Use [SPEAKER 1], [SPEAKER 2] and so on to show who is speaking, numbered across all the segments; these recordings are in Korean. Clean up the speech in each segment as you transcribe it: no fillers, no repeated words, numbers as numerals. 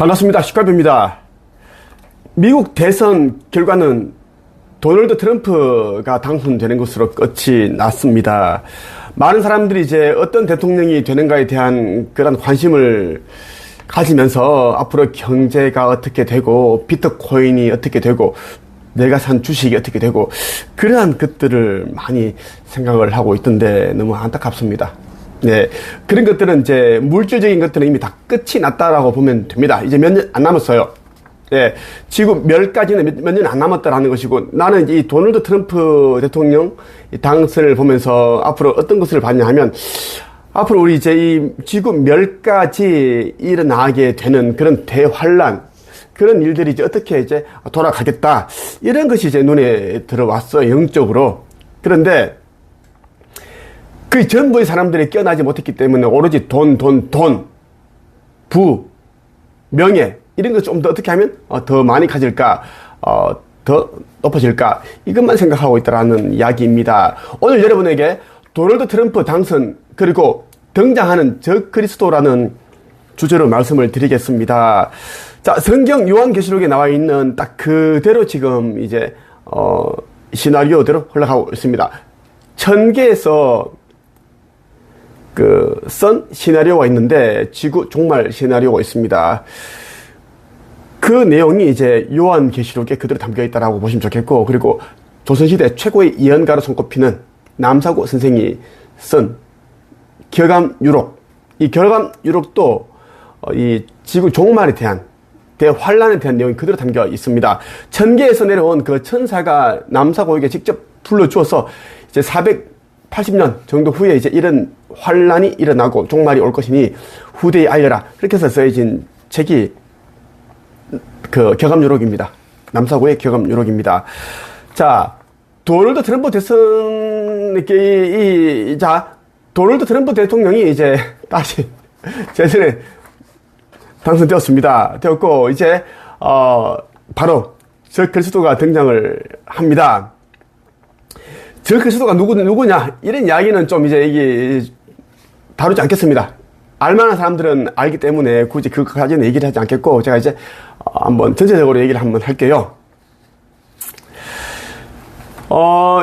[SPEAKER 1] 반갑습니다. 시카입니다. 미국 대선 결과는 도널드 트럼프가 당선되는 것으로 끝이 났습니다. 많은 사람들이 이제 어떤 대통령이 되는가에 대한 그런 관심을 가지면서 앞으로 경제가 어떻게 되고 비트코인이 어떻게 되고 내가 산 주식이 어떻게 되고 그러한 것들을 많이 생각을 하고 있던데 너무 안타깝습니다. 네, 그런 것들은 이제 물질적인 것들은 이미 다 끝이 났다라고 보면 됩니다. 이제 몇 년 안 남았어요. 예, 지구 멸까지는 몇 년 안 남았다라는 것이고, 나는 이 도널드 트럼프 대통령 당선을 보면서 앞으로 어떤 것을 봤냐 하면, 앞으로 우리 이제 이 지구 멸까지 일어나게 되는 그런 대환란, 그런 일들이 이제 어떻게 이제 돌아가겠다, 이런 것이 이제 눈에 들어왔어요, 영적으로. 그런데 그 전부의 사람들이 깨어나지 못했기 때문에 오로지 돈, 부, 명예, 이런 것 좀 더 어떻게 하면 더 많이 가질까, 더 높아질까, 이것만 생각하고 있다라는 이야기입니다. 오늘 여러분에게 도널드 트럼프 당선, 그리고 등장하는 적그리스도라는 주제로 말씀을 드리겠습니다. 자, 성경 요한계시록에 나와 있는 딱 그대로 지금 이제 시나리오대로 흘러가고 있습니다. 1000개에서 선 시나리오가 있는데 지구 종말 시나리오가 있습니다. 그 내용이 이제 요한계시록에 그대로 담겨 있다라고 보시면 좋겠고, 그리고 조선시대 최고의 예언가로 손꼽히는 남사구 선생이 쓴 결감유록, 이 결감유록도 이 지구 종말에 대한 대환란에 대한 내용이 그대로 담겨 있습니다. 1000개에서 내려온 그 천사가 남사고에게 직접 불러주어서 이제 480년 정도 후에 이제 이런 환란이 일어나고 종말이 올 것이니 후대에 알려라, 그렇게 해서 써진 책이 그 격암유록입니다. 남사고의 격암유록입니다. 자, 도널드 트럼프 도널드 트럼프 대통령이 이제 다시 재선에 당선되었습니다. 되었고, 이제 바로 적그리스도가 등장을 합니다. 적그리스도가 누구냐, 이런 이야기는 좀 이제 이게 다루지 않겠습니다. 알만한 사람들은 알기 때문에 굳이 그까지는 얘기를 하지 않겠고, 제가 이제 한번 전체적으로 얘기를 한번 할게요.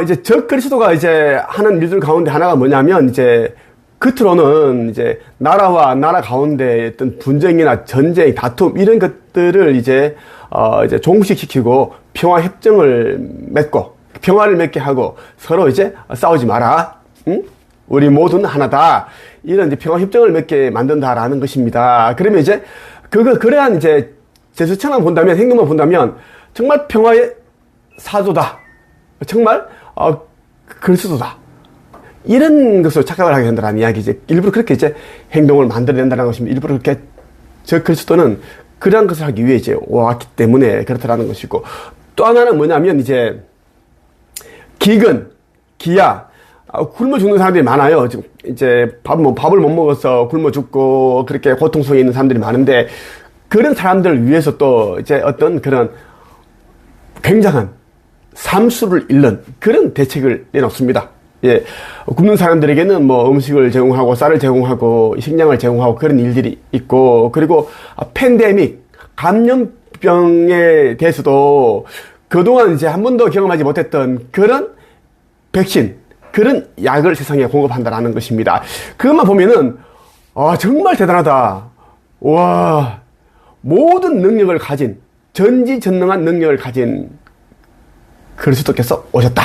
[SPEAKER 1] 이제 적그리스도가 이제 하는 일들 가운데 하나가 뭐냐면, 이제 겉으로는 이제 나라와 나라 가운데 어떤 분쟁이나 전쟁, 다툼, 이런 것들을 이제 종식시키고 평화협정을 맺고 평화를 맺게 하고 서로 이제 싸우지 마라, 응? 우리 모두는 하나다, 이런 이제 평화협정을 맺게 만든다라는 것입니다. 그러면 이제 그러한 이제 제스처만 본다면, 행동만 본다면 정말 평화의 사도다, 정말 그리스도다, 이런 것으로 착각을 하게 된다는 이야기지. 일부러 그렇게 이제 행동을 만들어낸다는 것입니다. 일부러 그렇게 그리스도는 그러한 것을 하기 위해 이제 왔기 때문에 그렇다라는 것이고, 또 하나는 뭐냐면 이제 기야, 굶어 죽는 사람들이 많아요. 지금 이제 밥을 못 먹어서 굶어 죽고 그렇게 고통 속에 있는 사람들이 많은데, 그런 사람들을 위해서 또 이제 어떤 그런 굉장한 삼수를 잃는 그런 대책을 내놓습니다. 예, 굶는 사람들에게는 뭐 음식을 제공하고 쌀을 제공하고 식량을 제공하고 그런 일들이 있고, 그리고 팬데믹, 감염병에 대해서도 그동안 이제 한 번도 경험하지 못했던 그런 백신, 그런 약을 세상에 공급한다라는 것입니다. 그것만 보면은 정말 대단하다. 와, 모든 능력을 가진, 전지전능한 능력을 가진 그리스도께서 오셨다,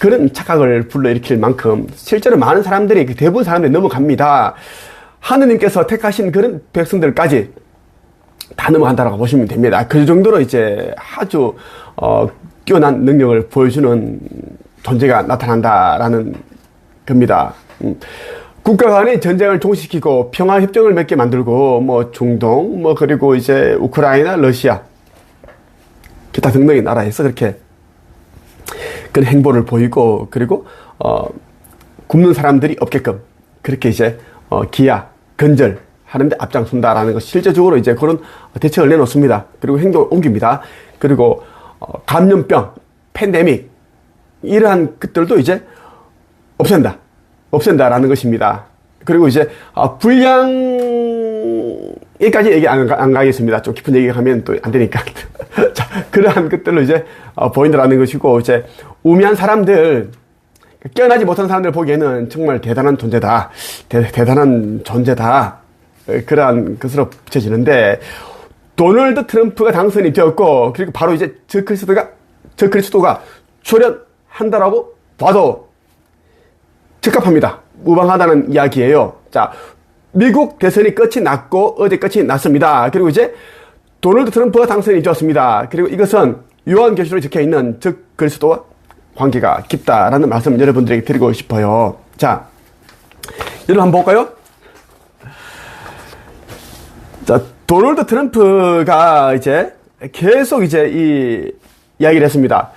[SPEAKER 1] 그런 착각을 불러일으킬 만큼 실제로 많은 사람들이, 대부분 사람들이 넘어갑니다. 하느님께서 택하신 그런 백성들까지 다 넘어간다라고 보시면 됩니다. 그 정도로 이제 아주 뛰어난 능력을 보여주는 존재가 나타난다라는 겁니다. 국가 간의 전쟁을 종식시키고 평화협정을 맺게 만들고, 뭐 중동, 뭐 그리고 이제 우크라이나, 러시아, 기타 등등의 나라에서 그렇게 그런 행보를 보이고, 그리고 굶는 사람들이 없게끔 그렇게 이제 기야, 건절 하는데 앞장선다라는 것, 실제적으로 이제 그런 대책을 내놓습니다. 그리고 행동을 옮깁니다. 그리고 감염병, 팬데믹, 이러한 것들도 이제 없앤다라는 것입니다. 그리고 이제 여기까지 얘기 안 가겠습니다. 좀 깊은 얘기 하면 또 안 되니까. 자, 그러한 것들로 이제, 보인다라는 것이고, 이제, 우매한 사람들, 깨어나지 못한 사람들 보기에는 정말 대단한 존재다. 대단한 존재다. 그러한 것으로 비춰지는데, 도널드 트럼프가 당선이 되었고, 그리고 바로 이제 저 그리스도가 출연한다라고 봐도 적합합니다. 무방하다는 이야기예요. 자, 미국 대선이 끝이 났고, 어제 끝이 났습니다. 그리고 이제 도널드 트럼프가 당선이 되었습니다. 그리고 이것은 요한계시록에 적혀 있는 저 그리스도와 관계가 깊다라는 말씀을 여러분들에게 드리고 싶어요. 자, 여러분 한번 볼까요? 자, 도널드 트럼프가 이제 계속 이제 이 이야기를 했습니다.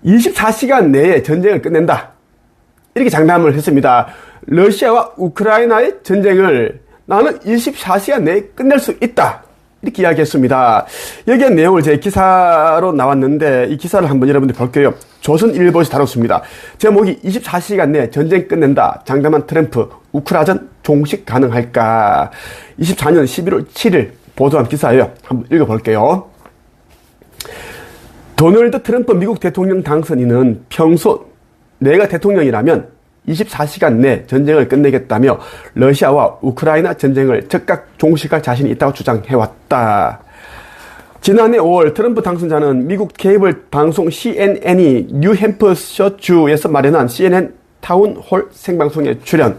[SPEAKER 1] 24시간 내에 전쟁을 끝낸다. 이렇게 장담을 했습니다. 러시아와 우크라이나의 전쟁을 나는 24시간 내에 끝낼 수 있다. 이렇게 이야기했습니다. 여기에 내용을 제 기사로 나왔는데 이 기사를 한번 여러분들 볼게요. 조선일보에서 다뤘습니다. 제목이 24시간 내에 전쟁 끝낸다. 장담한 트럼프 우크라전 종식 가능할까? 24년 11월 7일 보도한 기사예요. 한번 읽어볼게요. 도널드 트럼프 미국 대통령 당선인은 평소 내가 대통령이라면 24시간 내 전쟁을 끝내겠다며 러시아와 우크라이나 전쟁을 즉각 종식할 자신이 있다고 주장해왔다. 지난해 5월 트럼프 당선자는 미국 케이블 방송 CNN이 뉴햄퍼셔주에서 마련한 CNN 타운홀 생방송에 출연.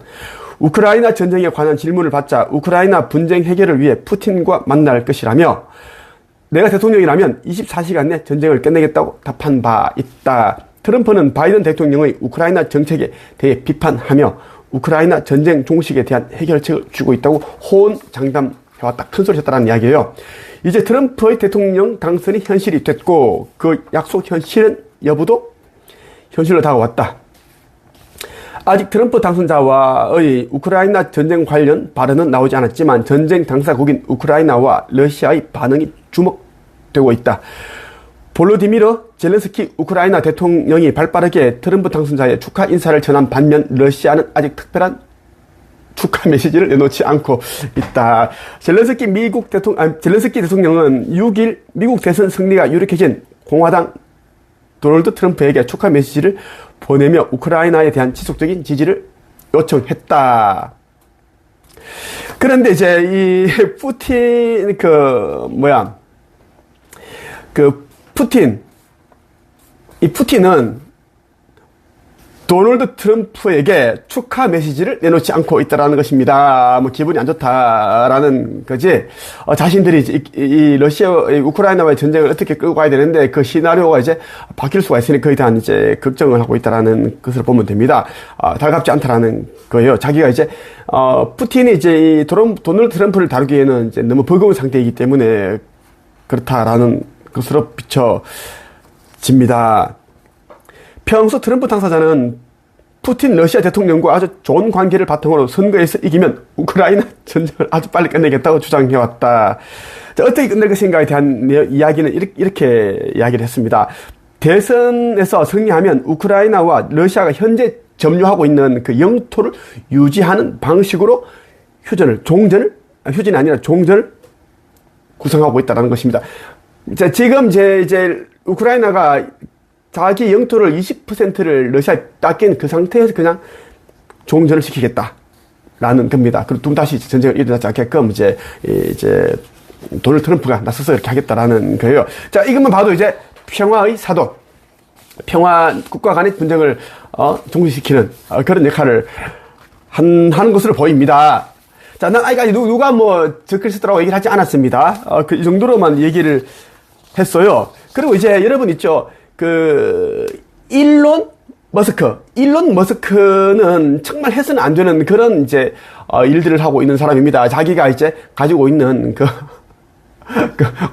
[SPEAKER 1] 우크라이나 전쟁에 관한 질문을 받자 우크라이나 분쟁 해결을 위해 푸틴과 만날 것이라며 내가 대통령이라면 24시간 내 전쟁을 끝내겠다고 답한 바 있다. 트럼프는 바이든 대통령의 우크라이나 정책에 대해 비판하며 우크라이나 전쟁 종식에 대한 해결책을 주고 있다고 호언장담해왔다. 큰소리 쳤다는 이야기예요. 이제 트럼프의 대통령 당선이 현실이 됐고 그 약속 현실은 여부도 현실로 다가왔다. 아직 트럼프 당선자와의 우크라이나 전쟁 관련 발언은 나오지 않았지만 전쟁 당사국인 우크라이나와 러시아의 반응이 주목되고 있다. 볼로디미르 젤렌스키 우크라이나 대통령이 발빠르게 트럼프 당선자의 축하 인사를 전한 반면 러시아는 아직 특별한 축하 메시지를 내놓지 않고 있다. 젤렌스키 대통령은 6일 미국 대선 승리가 유력해진 공화당 도널드 트럼프에게 축하 메시지를 보내며 우크라이나에 대한 지속적인 지지를 요청했다. 그런데 이제 이 푸틴은 도널드 트럼프에게 축하 메시지를 내놓지 않고 있다라는 것입니다. 뭐 기분이 안 좋다라는 거지. 자신들이 이 러시아와 우크라이나와의 전쟁을 어떻게 끌고 가야 되는데 그 시나리오가 이제 바뀔 수가 있으니 거에 대한 이제 걱정을 하고 있다라는 것을 보면 됩니다. 달갑지 않다라는 거예요. 자기가 이제 푸틴이 이제 이 도널드 트럼프를 다루기에는 이제 너무 버거운 상태이기 때문에 그렇다라는 것으로 비춰집니다. 평소 트럼프 당사자는 푸틴 러시아 대통령과 아주 좋은 관계를 바탕으로 선거에서 이기면 우크라이나 전쟁을 아주 빨리 끝내겠다고 주장해왔다. 자, 어떻게 끝낼 것인가에 대한 이야기는 이렇게 이야기를 했습니다. 대선에서 승리하면 우크라이나와 러시아가 현재 점유하고 있는 그 영토를 유지하는 방식으로 휴전이 아니라 종전을 구성하고 있다는 것입니다. 자, 지금 이제 우크라이나가 자기 영토를 20%를 러시아에 뺏긴 그 상태에서 그냥 종전을 시키겠다라는 겁니다. 그리고 다시 전쟁을 일어나지 않게끔 이제 도널드 트럼프가 나서서 이렇게 하겠다라는 거예요. 자, 이것만 봐도 이제 평화의 사도, 국가 간의 분쟁을 종식시키는 그런 역할을 하는 것으로 보입니다. 자, 난 아직까지 누가 저 그리스도라고 얘기를 하지 않았습니다. 이 정도로만 얘기를 했어요. 그리고 이제 여러분 있죠. 일론 머스크는 정말 해서는 안 되는 그런 이제, 일들을 하고 있는 사람입니다. 자기가 이제 가지고 있는 그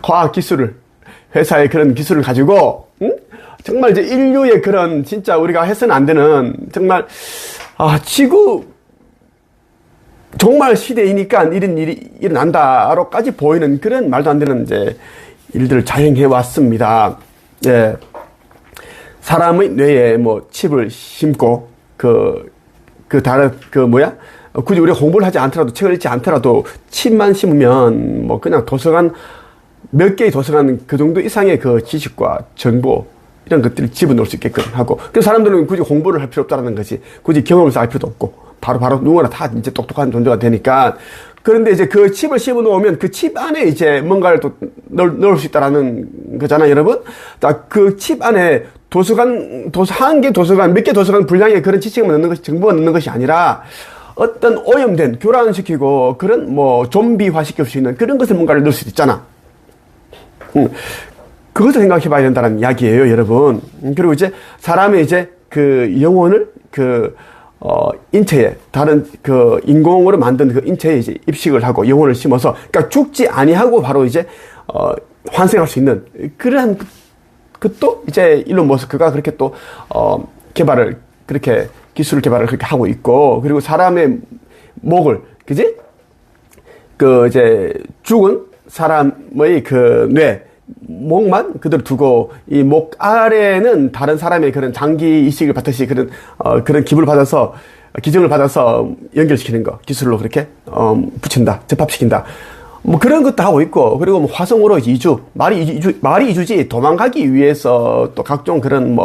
[SPEAKER 1] 과학 기술을, 회사의 그런 기술을 가지고, 정말 이제 인류의 그런 진짜 우리가 해서는 안 되는 정말, 지구, 정말 시대이니까 이런 일이 일어난다로까지 보이는 그런 말도 안 되는 이제 일들을 자행해 왔습니다. 예. 칩을 심고, 굳이 우리가 공부를 하지 않더라도, 책을 읽지 않더라도, 칩만 심으면, 뭐, 그냥 도서관, 몇 개의 도서관 그 정도 이상의 그 지식과 정보, 이런 것들을 집어넣을 수 있게끔 하고, 그래서 사람들은 굳이 공부를 할 필요 없다는 거지. 굳이 경험을 쌓을 필요도 없고, 바로 누구나 다 이제 똑똑한 존재가 되니까. 그런데 이제 그 칩을 씹어 놓으면 그 칩 안에 이제 뭔가를 또 넣을 수 있다라는 거잖아요, 여러분. 그 칩 안에 한 개 도서관, 몇 개 도서관 분량의 그런 지식만 넣는 것이, 정보가 넣는 것이 아니라 어떤 오염된, 교란시키고 그런 뭐 좀비화 시킬 수 있는 그런 것을 뭔가를 넣을 수도 있잖아. 그것을 생각해 봐야 된다는 이야기예요, 여러분. 그리고 이제 사람의 이제 그 영혼을 인체에, 다른 그 인공으로 만든 그 인체에 이제 입식을 하고 영혼을 심어서, 그러니까 죽지 아니하고 바로 이제, 환생할 수 있는 그러한 그것도 이제 일론 머스크가 그렇게 또, 기술 개발을 그렇게 하고 있고, 그리고 사람의 목을, 그지? 이제 죽은 사람의 그 목만 그대로 두고 이 목 아래는 다른 사람의 그런 장기 이식을 받듯이 그런 기부를 받아서, 기증을 받아서 연결시키는 거, 기술로 그렇게 붙인다, 접합시킨다. 뭐 그런 것도 하고 있고, 그리고 뭐 화성으로 이주, 말이 이주지, 도망가기 위해서 또 각종 그런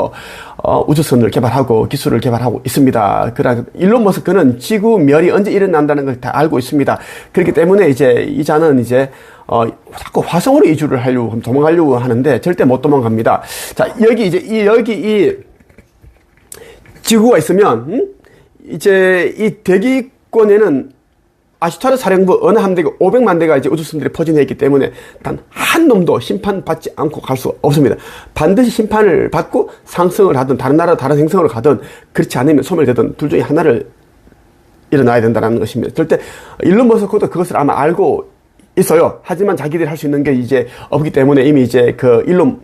[SPEAKER 1] 우주선을 개발하고 기술을 개발하고 있습니다. 일론 머스크는 지구 멸이 언제 일어난다는 걸 다 알고 있습니다. 그렇기 때문에 이제 이 자는 이제 자꾸 화성으로 이주를 하려고, 도망가려고 하는데 절대 못 도망갑니다. 자, 여기 이 지구가 있으면, 이제 이 대기권에는 아슈타르 사령부 어느 함대가 500만 대가 이제 우주선들이 포진해 있기 때문에 단 한 놈도 심판받지 않고 갈 수 없습니다. 반드시 심판을 받고 상승을 하든 다른 나라, 다른 행성으로 가든, 그렇지 않으면 소멸되든 둘 중에 하나를 일어나야 된다는 것입니다. 절대 일론 머스크도 그것을 아마 알고 있어요. 하지만 자기들이 할 수 있는 게 이제 없기 때문에 이미 이제 그 일론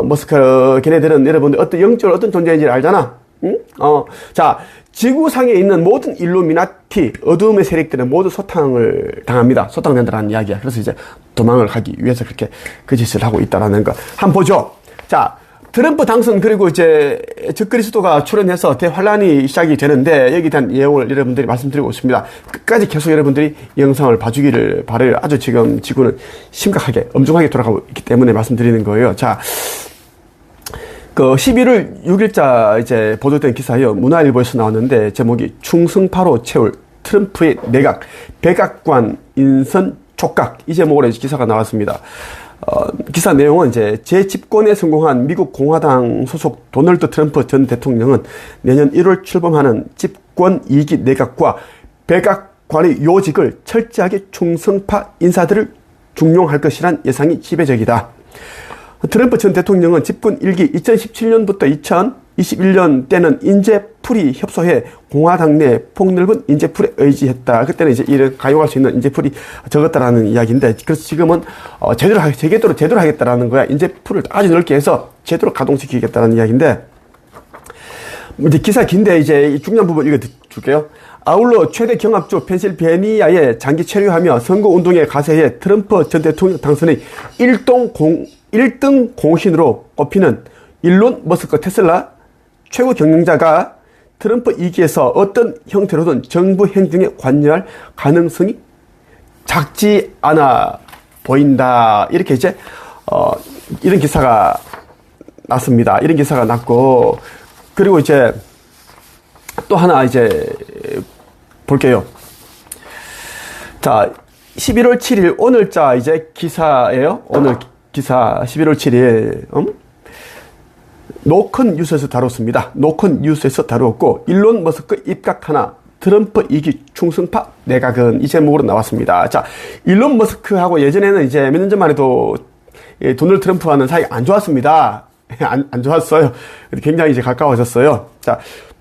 [SPEAKER 1] 머스크 걔네들은 여러분들 어떤 영적으로 어떤 존재인지를 알잖아. 응? 자, 지구상에 있는 모든 일루미나티, 어둠의 세력들은 모두 소탕을 당합니다. 소탕된다는 이야기야. 그래서 이제 도망을 하기 위해서 그렇게 그 짓을 하고 있다라는 거. 한번 보죠. 자, 트럼프 당선, 그리고 이제 적그리스도가 출연해서 대환란이 시작이 되는데, 여기에 대한 내용을 여러분들이 말씀드리고 있습니다. 끝까지 계속 여러분들이 이 영상을 봐주기를 바라요. 아주 지금 지구는 심각하게, 엄중하게 돌아가고 있기 때문에 말씀드리는 거예요. 자, 11월 6일자 이제 보도된 기사예요. 문화일보에서 나왔는데, 제목이 충성파로 채울 트럼프의 내각, 백악관 인선 촉각, 이 제목으로 기사가 나왔습니다. 기사 내용은 이제 재집권에 성공한 미국 공화당 소속 도널드 트럼프 전 대통령은 내년 1월 출범하는 집권 2기 내각과 백악관의 요직을 철저하게 충성파 인사들을 중용할 것이란 예상이 지배적이다. 트럼프 전 대통령은 집권 1기 2017년부터 2021년 때는 인재풀이 협소해 공화당 내 폭넓은 인재풀에 의지했다. 그때는 이제 이를 가용할 수 있는 인재풀이 적었다라는 이야기인데, 그래서 지금은 제대로 하겠다라는 거야. 인재풀을 아주 넓게 해서 제대로 가동시키겠다는 이야기인데, 이제 기사 긴데 이제 중요한 부분 읽어줄게요. 아울러 최대 경합주 펜실베니아에 장기 체류하며 선거운동에 가세해 트럼프 전 대통령 당선의 1등 공신으로 꼽히는 일론 머스크 테슬라 최고 경영자가 트럼프 2기에서 어떤 형태로든 정부 행정에 관여할 가능성이 작지 않아 보인다. 이렇게 이제 이런 기사가 났습니다. 이런 기사가 났고, 그리고 이제 또 하나 이제 볼게요. 자, 11월 7일 오늘자 이제 기사예요. 오늘 기사 11월 7일 노컨 뉴스에서 다뤘습니다. 노컨 뉴스에서 다루었고, 일론 머스크 입각 하나, 트럼프 2기 충성파 내각은, 이 제목으로 나왔습니다. 자, 일론 머스크하고 예전에는 이제 몇 년 전만 해도 도널드 트럼프와는 사이가 안 좋았습니다. 안 좋았어요. 굉장히 이제 가까워졌어요. 자,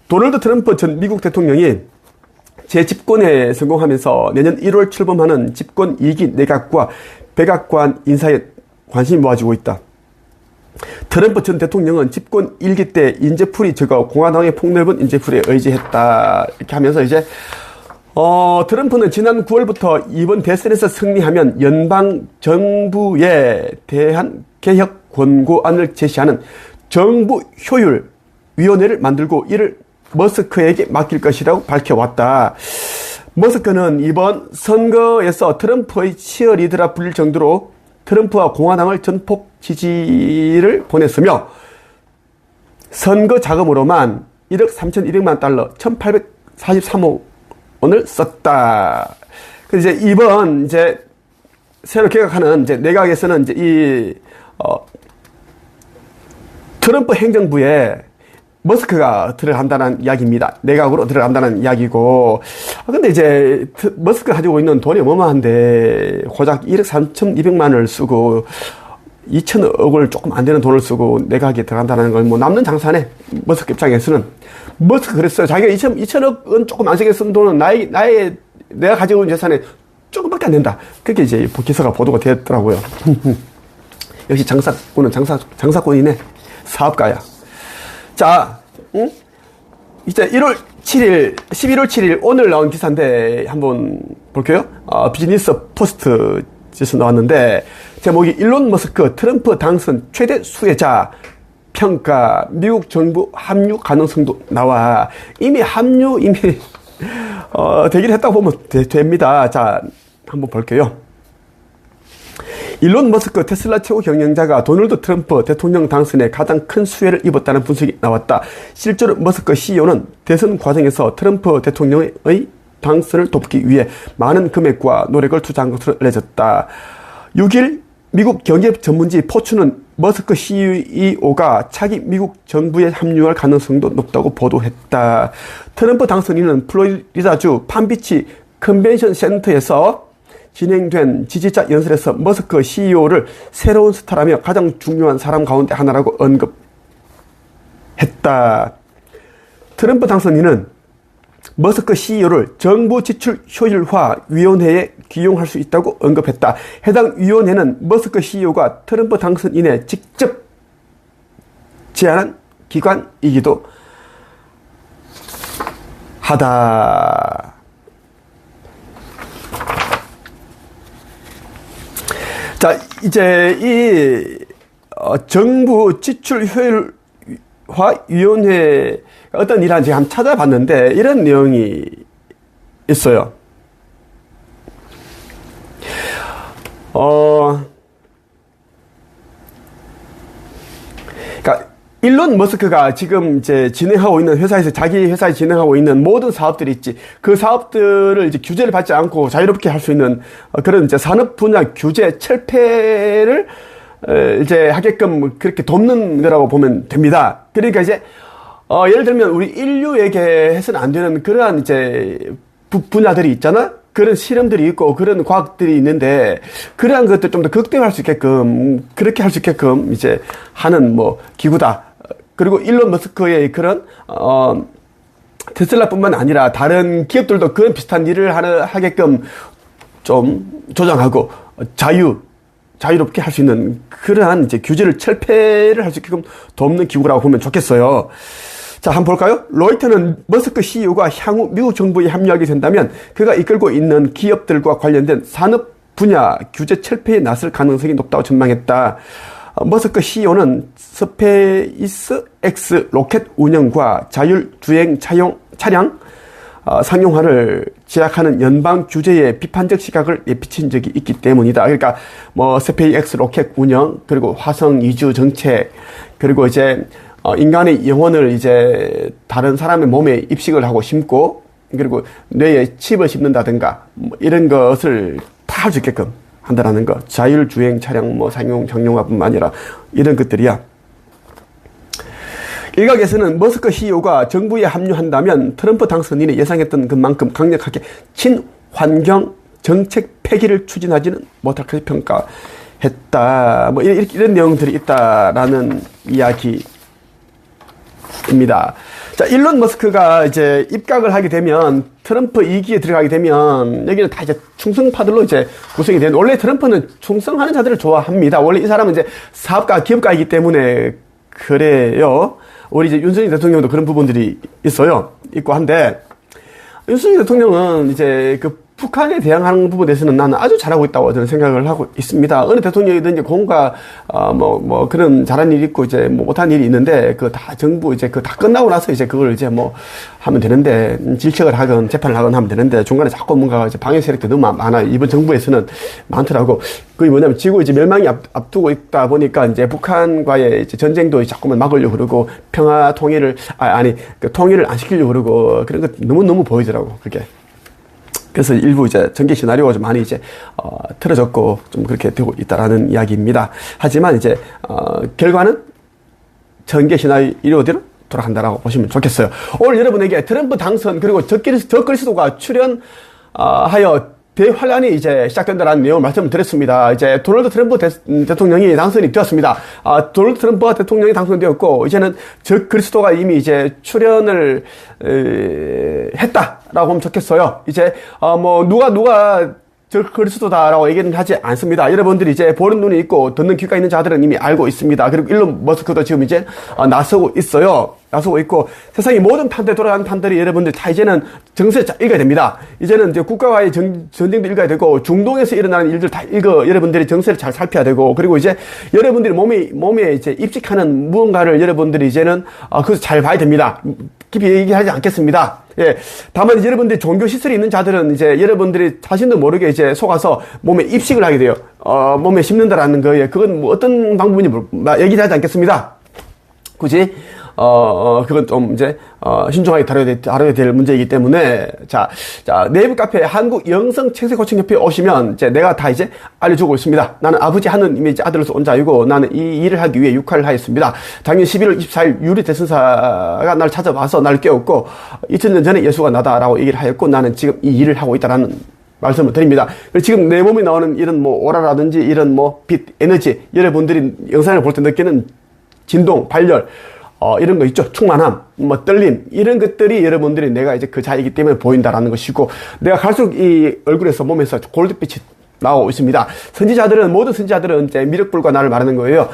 [SPEAKER 1] 도널드 트럼프 전 미국 대통령이 재집권에 성공하면서 내년 1월 출범하는 집권 2기 내각과 백악관 인사에 관심이 모아지고 있다. 트럼프 전 대통령은 집권 1기 때 인재풀이 적어 공화당의 폭넓은 인재풀에 의지했다. 이렇게 하면서 이제 트럼프는 지난 9월부터 이번 대선에서 승리하면 연방 정부에 대한 개혁 권고안을 제시하는 정부 효율 위원회를 만들고 이를 머스크에게 맡길 것이라고 밝혀왔다. 머스크는 이번 선거에서 트럼프의 치어리더라 불릴 정도로 트럼프와 공화당을 전폭 지지를 보냈으며 선거 자금으로만 1억 3,200만 달러, 1,843억 원을 썼다. 그래서 이제 이번 이제 새로 개각하는 이제 내각에서는 이제 트럼프 행정부에 머스크가 들어간다는 이야기입니다. 내각으로 들어간다는 이야기고. 근데 이제 머스크가 가지고 있는 돈이 어마어마한데 고작 1억 3,200만을 쓰고 2천억을 조금 안 되는 돈을 쓰고 내각에 들어간다는 건 뭐 남는 장사네. 머스크 입장에서는. 머스크 그랬어요. 자기가 2천억은 조금 안 쓰게 쓴 돈은 내가 가지고 있는 재산에 조금밖에 안 된다. 그렇게 이제 기사가 보도가 되었더라고요. 역시 장사꾼이네. 사업가야. 자, 이제 11월 7일 오늘 나온 기사인데 한번 볼게요. 비즈니스 포스트에서 나왔는데 제목이 일론 머스크 트럼프 당선 최대 수혜자 평가 미국 정부 합류 가능성도 나와. 이미 되긴 했다고 보면 됩니다. 자, 한번 볼게요. 일론 머스크 테슬라 최고 경영자가 도널드 트럼프 대통령 당선에 가장 큰 수혜를 입었다는 분석이 나왔다. 실제로 머스크 CEO는 대선 과정에서 트럼프 대통령의 당선을 돕기 위해 많은 금액과 노력을 투자한 것으로 알려졌다. 6일 미국 경제 전문지 포춘은 머스크 CEO가 차기 미국 정부에 합류할 가능성도 높다고 보도했다. 트럼프 당선인은 플로리다주 팜비치 컨벤션 센터에서 진행된 지지자 연설에서 머스크 CEO를 새로운 스타라며 가장 중요한 사람 가운데 하나라고 언급했다. 트럼프 당선인은 머스크 CEO를 정부 지출 효율화 위원회에 기용할 수 있다고 언급했다. 해당 위원회는 머스크 CEO가 트럼프 당선인에 직접 제안한 기관이기도 하다. 자, 이제 정부 지출 효율화 위원회 어떤 일을 하는지 한번 찾아봤는데 이런 내용이 있어요. 그러니까 일론 머스크가 지금 이제 진행하고 있는 회사에서 자기 회사에 진행하고 있는 모든 사업들이 있지. 그 사업들을 이제 규제를 받지 않고 자유롭게 할 수 있는 그런 이제 산업 분야 규제 철폐를 이제 하게끔 그렇게 돕는 거라고 보면 됩니다. 그러니까 이제 예를 들면 우리 인류에게 해서는 안 되는 그러한 이제 분야들이 있잖아. 그런 실험들이 있고 그런 과학들이 있는데 그러한 것들 좀 더 극대화할 수 있게끔 그렇게 할 수 있게끔 이제 하는 뭐 기구다. 그리고 일론 머스크의 그런 테슬라뿐만 아니라 다른 기업들도 그런 비슷한 일을 하게끔 좀 조정하고 자유롭게 할 수 있는 그러한 이제 규제를 철폐를 할 수 있게끔 돕는 기구라고 보면 좋겠어요. 자, 한번 볼까요? 로이터는 머스크 CEO가 향후 미국 정부에 합류하게 된다면 그가 이끌고 있는 기업들과 관련된 산업 분야 규제 철폐에 나설 가능성이 높다고 전망했다. 머스크 CEO는 스페이스 X 로켓 운영과 자율주행 차량 상용화를 제약하는 연방 규제에 비판적 시각을 내비친 적이 있기 때문이다. 그러니까 뭐 스페이스 로켓 운영, 그리고 화성 이주 정책, 그리고 이제 인간의 영혼을 이제 다른 사람의 몸에 입식을 하고 심고, 그리고 뇌에 칩을 심는다든가 뭐 이런 것을 다 할 수 있게끔 한다라는 거. 자율주행 차량 뭐 상용화뿐만 아니라 이런 것들이야. 일각에서는 머스크 CEO가 정부에 합류한다면 트럼프 당선인이 예상했던 것만큼 강력하게 친환경 정책 폐기를 추진하지는 못할 것이 평가했다. 뭐 이런 내용들이 있다라는 이야기입니다. 자, 일론 머스크가 이제 입각을 하게 되면 트럼프 2기에 들어가게 되면 여기는 다 이제 충성파들로 이제 구성이 되는, 원래 트럼프는 충성하는 자들을 좋아합니다. 원래 이 사람은 이제 사업가, 기업가이기 때문에 그래요. 우리 이제 윤석열 대통령도 그런 부분들이 있고 한데, 윤석열 대통령은 이제 그 북한에 대항하는 부분에서는 나는 아주 잘하고 있다고 저는 생각을 하고 있습니다. 어느 대통령이든지 공과, 그런 잘한 일이 있고, 이제, 못한 일이 있는데, 정부, 이제, 다 끝나고 나서 이제 그걸 이제 하면 되는데, 질책을 하건, 재판을 하건 하면 되는데, 중간에 자꾸 뭔가 이제 방해 세력도 너무 많아. 이번 정부에서는 많더라고. 그게 뭐냐면, 지구 이제 멸망이 앞두고 있다 보니까, 이제 북한과의 이제 전쟁도 자꾸만 막으려고 그러고, 평화 통일을, 통일을 안 시키려고 그러고, 그런 거 너무너무 보이더라고, 그게. 그래서 일부 이제 전개 시나리오가 좀 많이 이제, 틀어졌고, 좀 그렇게 되고 있다라는 이야기입니다. 하지만 이제, 결과는 전개 시나리오대로 돌아간다라고 보시면 좋겠어요. 오늘 여러분에게 트럼프 당선, 그리고 적그리스도가 출연하여 대환란이 이제 시작된다라는 내용을 말씀을 드렸습니다. 이제 도널드 트럼프 대통령이 당선이 되었습니다. 도널드 트럼프 대통령이 당선되었고, 이제는 적그리스도가 이미 이제 출연을 했다라고 하면 좋겠어요. 이제 누가 적그리스도다라고 얘기는 하지 않습니다. 여러분들이 이제 보는 눈이 있고 듣는 귀가 있는 자들은 이미 알고 있습니다. 그리고 일론 머스크도 지금 이제 나서고 있어요. 나서고 있고, 세상의 모든 판들에 돌아가는 판들이 여러분들 다 이제는 정세를 읽어야 됩니다. 이제는 이제 국가와의 전쟁도 읽어야 되고, 중동에서 일어나는 일들 다 여러분들이 정세를 잘 살펴야 되고, 그리고 이제 여러분들이 몸에 이제 입식하는 무언가를 여러분들이 이제는 그것을 잘 봐야 됩니다. 깊이 얘기하지 않겠습니다. 예. 다만 이제 여러분들이 종교 시설이 있는 자들은 이제 여러분들이 자신도 모르게 이제 속아서 몸에 입식을 하게 돼요. 몸에 심는다라는 거에, 그건 어떤 방법인지 얘기하지 않겠습니다. 굳이 그건 좀 이제, 신중하게 다뤄야 될 문제이기 때문에, 자, 네이버 카페 한국영성체색고침협회에 오시면, 이제 내가 다 이제 알려주고 있습니다. 나는 아버지 하느님의 아들로서 온 자이고, 나는 이 일을 하기 위해 육화를 하였습니다. 작년 11월 24일 유리 대선사가 날 찾아와서 날 깨웠고, 2000년 전에 예수가 나다라고 얘기를 하였고, 나는 지금 이 일을 하고 있다라는 말씀을 드립니다. 지금 내 몸에 나오는 이런 오라라든지 이런 빛, 에너지, 여러분들이 영상을 볼 때 느끼는 진동, 발열, 이런 거 있죠. 충만함, 떨림, 이런 것들이 여러분들이 내가 이제 그 자이기 때문에 보인다라는 것이고, 내가 갈수록 이 얼굴에서 몸에서 골드빛이 나오고 있습니다. 모든 선지자들은 이제 미륵불과 나를 말하는 거예요.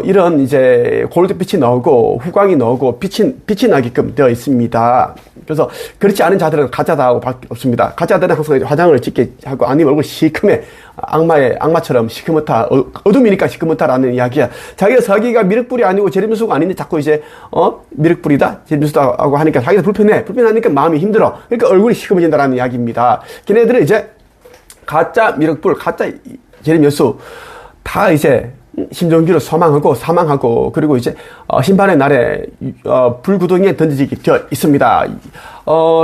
[SPEAKER 1] 이런 이제 골드빛이 나오고, 후광이 나오고, 빛이 나게끔 되어 있습니다. 그래서 그렇지 않은 자들은 가짜다 하고 밖에 없습니다. 가짜들은 항상 화장을 짙게 하고, 아니면 얼굴 시커매. 악마처럼 시커멓다, 어둠이니까 시커멓다라는 이야기야. 자기가 서기가 미륵불이 아니고 제림수가 아닌데 자꾸 이제, 미륵불이다? 제림수다고 하니까 자기가 불편하니까 마음이 힘들어. 그러니까 얼굴이 시커매진다라는 이야기입니다. 걔네들은 이제, 가짜 미륵불, 가짜 제림여수, 다 이제, 심정기로 사망하고, 그리고 이제, 심판의 날에, 불구덩이에 던지게 되어 있습니다.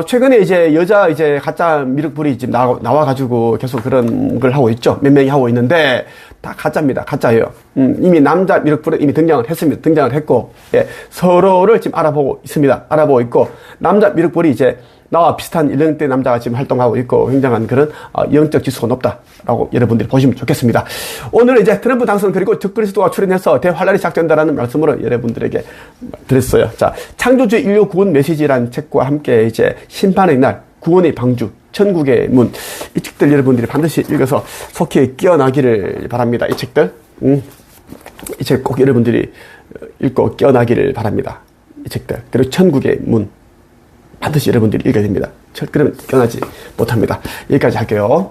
[SPEAKER 1] 최근에 이제 가짜 미륵불이 지금 나와가지고 계속 그런 걸 하고 있죠. 몇 명이 하고 있는데, 다 가짜입니다. 가짜예요. 이미 남자 미륵불은 이미 등장을 했고, 예, 서로를 지금 알아보고 있고, 남자 미륵불이 이제, 나와 비슷한 연령대 남자가 지금 활동하고 있고 굉장한 그런 영적 지수가 높다라고 여러분들이 보시면 좋겠습니다. 오늘은 이제 트럼프 당선 그리고 적그리스도가 출연해서 대환란이 시작된다라는 말씀으로 여러분들에게 드렸어요. 자, 창조주의 인류 구원 메시지라는 책과 함께 이제 심판의 날, 구원의 방주, 천국의 문, 이 책들 여러분들이 반드시 읽어서 속히 깨어나기를 바랍니다. 이 책들, 이 책 꼭 여러분들이 읽고 깨어나기를 바랍니다. 이 책들, 그리고 천국의 문. 반드시 여러분들이 읽어야 됩니다. 그러면 깨어나지 못합니다. 여기까지 할게요.